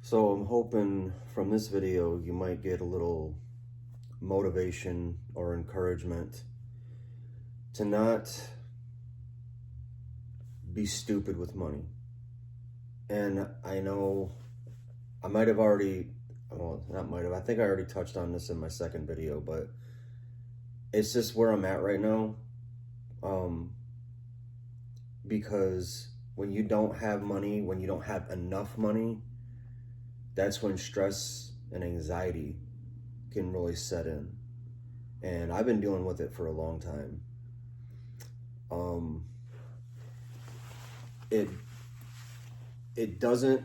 So I'm hoping from this video you might get a little motivation or encouragement to not be stupid with money. And I know I might have already, well, not might have, I think I already touched on this in my second video, but it's just where I'm at right now. Um, because when you don't have money, when you don't have enough money, that's when stress and anxiety can really set in. And I've been dealing with it for a long time. Um, it it doesn't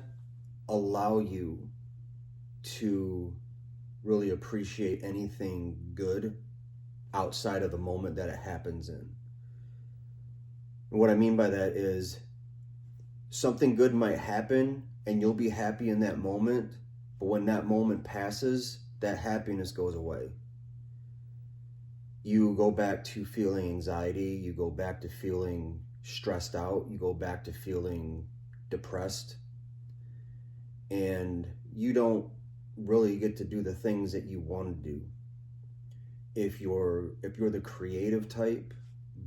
allow you to really appreciate anything good outside of the moment that it happens in. And what I mean by that is something good might happen and you'll be happy in that moment, but when that moment passes, that happiness goes away. You go back to feeling anxiety, you go back to feeling stressed out, you go back to feeling depressed, and you don't really get to do the things that you want to do. If you're the creative type,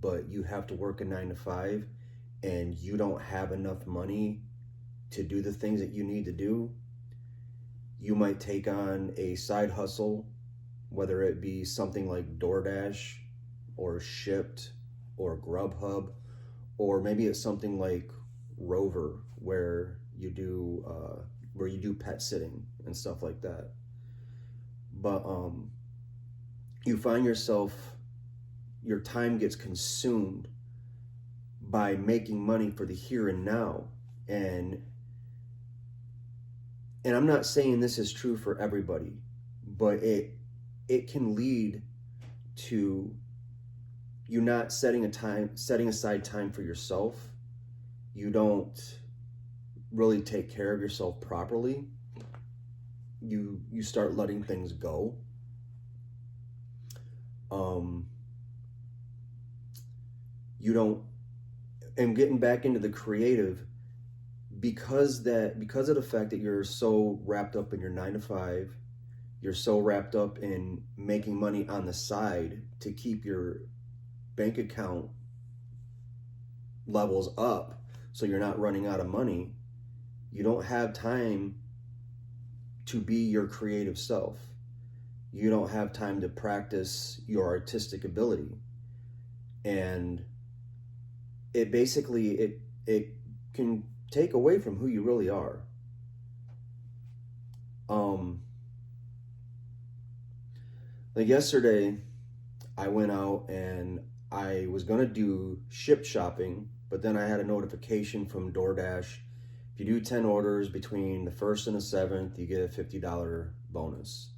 but you have to work a 9 to 5 and you don't have enough money to do the things that you need to do, you might take on a side hustle, whether it be something like DoorDash or Shipt or Grubhub, or maybe it's something like Rover where you do pet sitting and stuff like that. But you find yourself, your time gets consumed by making money for the here and now. And I'm not saying this is true for everybody, but it can lead to you not setting aside time for yourself. You don't really take care of yourself properly. You start letting things go. You don't, and getting back into the creative, because of the fact that you're so wrapped up in your 9 to 5, you're so wrapped up in making money on the side to keep your bank account levels up so you're not running out of money. You don't have time to be your creative self. You don't have time to practice your artistic ability. And it basically, it can take away from who you really are. Like yesterday, I went out and I was gonna do Shipt shopping, but then I had a notification from DoorDash. If you do 10 orders between the 1st and the 7th, you get a $50 bonus.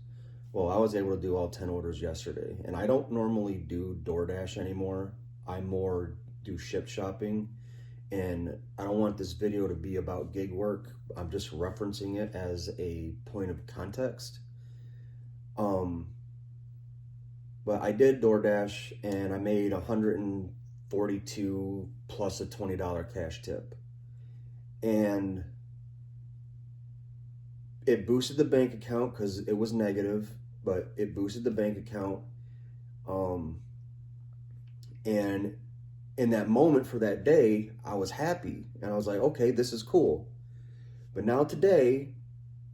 Well, I was able to do all 10 orders yesterday, and I don't normally do DoorDash anymore. I more do Shipt shopping, and I don't want this video to be about gig work. I'm just referencing it as a point of context. But I did DoorDash and I made $142 plus a $20 cash tip. And it boosted the bank account because it was negative, but it boosted the bank account. And in that moment for that day, I was happy and I was like, okay, this is cool. But now today,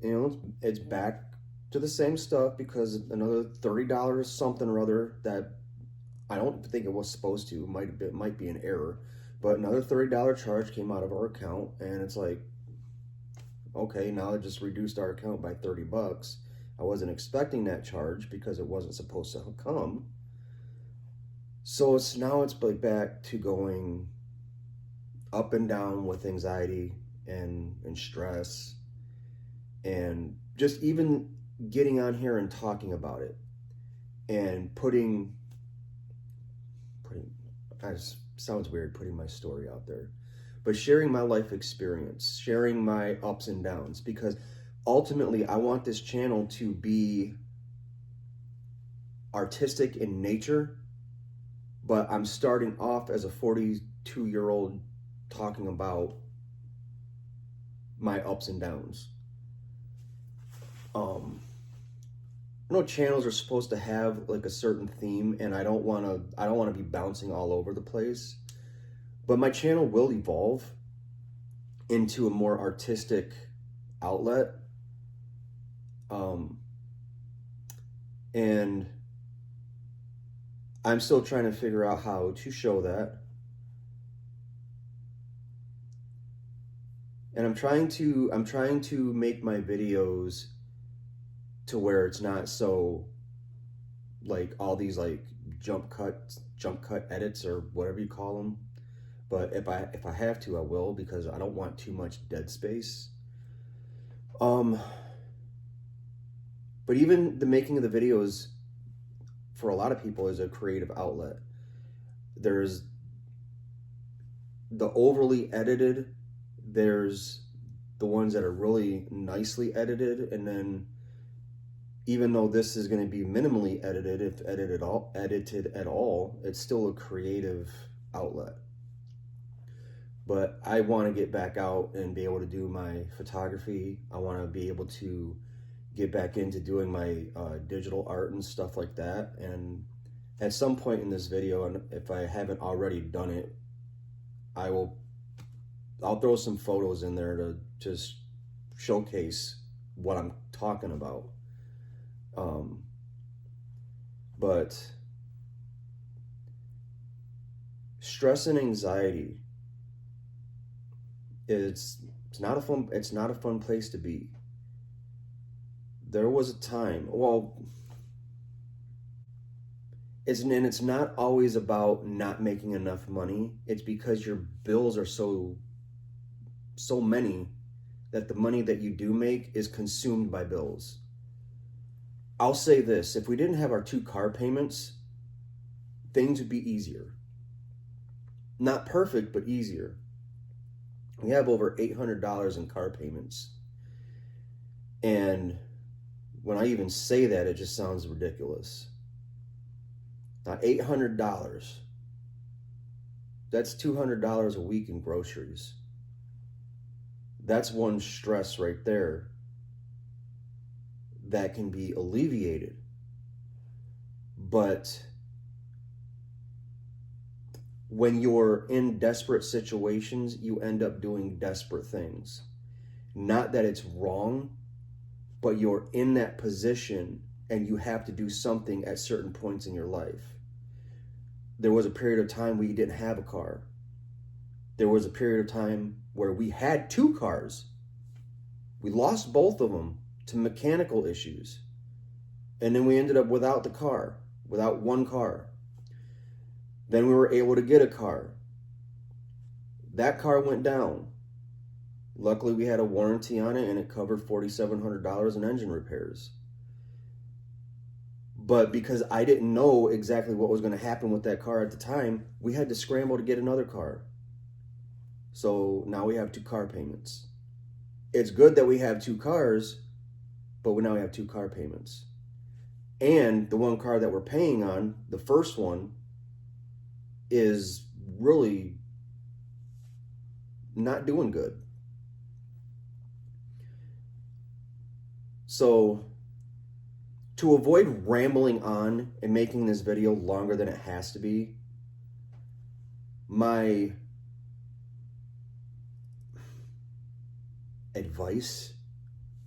it's back to the same stuff because another $30 something or other that I don't think it was supposed to, it might be an error, but another $30 charge came out of our account, and it's like, okay, now it just reduced our account by $30. I wasn't expecting that charge because it wasn't supposed to come. So it's like back to going up and down with anxiety and stress, and just even getting on here and talking about it and putting sounds weird putting my story out there, but sharing my life experience, sharing my ups and downs, because ultimately I want this channel to be artistic in nature, but I'm starting off as a 42-year-old talking about my ups and downs. I know channels are supposed to have like a certain theme, and I don't want to be bouncing all over the place. But my channel will evolve into a more artistic outlet. And I'm still trying to figure out how to show that. And I'm trying to make my videos to where it's not so like all these like jump cut edits or whatever you call them. But if I have to, I will, because I don't want too much dead space. But even the making of the videos for a lot of people is a creative outlet. There's the overly edited, there's the ones that are really nicely edited, and then even though this is going to be minimally edited, if edited at all, it's still a creative outlet. But I want to get back out and be able to do my photography. I want to be able to get back into doing my digital art and stuff like that. And at some point in this video, and if I haven't already done it, I'll throw some photos in there to just showcase what I'm talking about. But stress and anxiety, it's not a fun place to be. There was a time, it's not always about not making enough money. It's because your bills are so many that the money that you do make is consumed by bills. I'll say this, if we didn't have our 2 car payments, things would be easier. Not perfect, but easier. We have over $800 in car payments. And when I even say that, it just sounds ridiculous. Now, $800, that's $200 a week in groceries. That's one stress right there that can be alleviated. But when you're in desperate situations, you end up doing desperate things. Not that it's wrong, but you're in that position and you have to do something at certain points in your life. There was a period of time we didn't have a car. There was a period of time where we had 2 cars. We lost both of them to mechanical issues. And then we ended up without the car, without one car. Then we were able to get a car. That car went down. Luckily, we had a warranty on it and it covered $4,700 in engine repairs. But because I didn't know exactly what was going to happen with that car at the time, we had to scramble to get another car. So now we have 2 car payments. It's good that we have 2 cars, but now we have 2 car payments. And the one car that we're paying on, the first one, is really not doing good. So to avoid rambling on and making this video longer than it has to be, my advice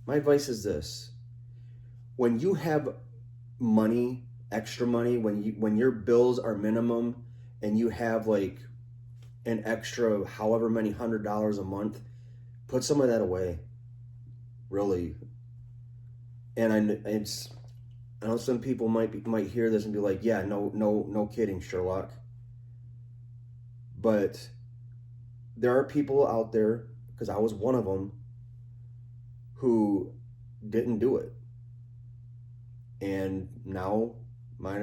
is this: when you have money, extra money, when your bills are minimum and you have like an extra however many $100 a month, put some of that away. Really. And I know some people might hear this and be like, yeah, no kidding, Sherlock. But there are people out there, because I was one of them, who didn't do it. And now my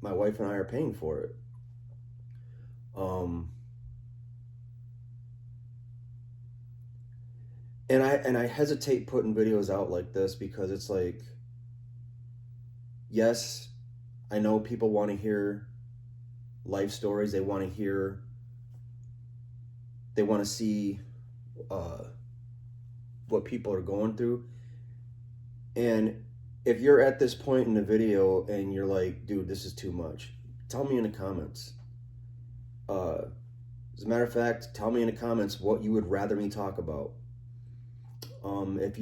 wife and I are paying for it. And I hesitate putting videos out like this because it's like, yes, I know people want to hear life stories. They want to see what people are going through. And if you're at this point in the video and you're like, dude, this is too much, tell me in the comments. As a matter of fact, tell me in the comments what you would rather me talk about. If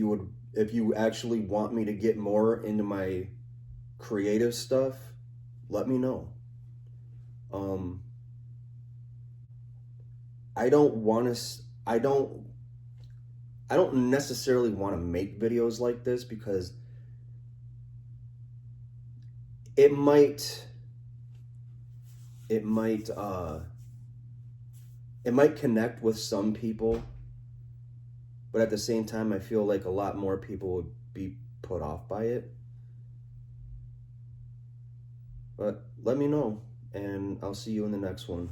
you actually want me to get more into my creative stuff, let me know. I don't necessarily want to make videos like this because it might connect with some people, but at the same time I feel like a lot more people would be put off by it. But let me know, and I'll see you in the next one.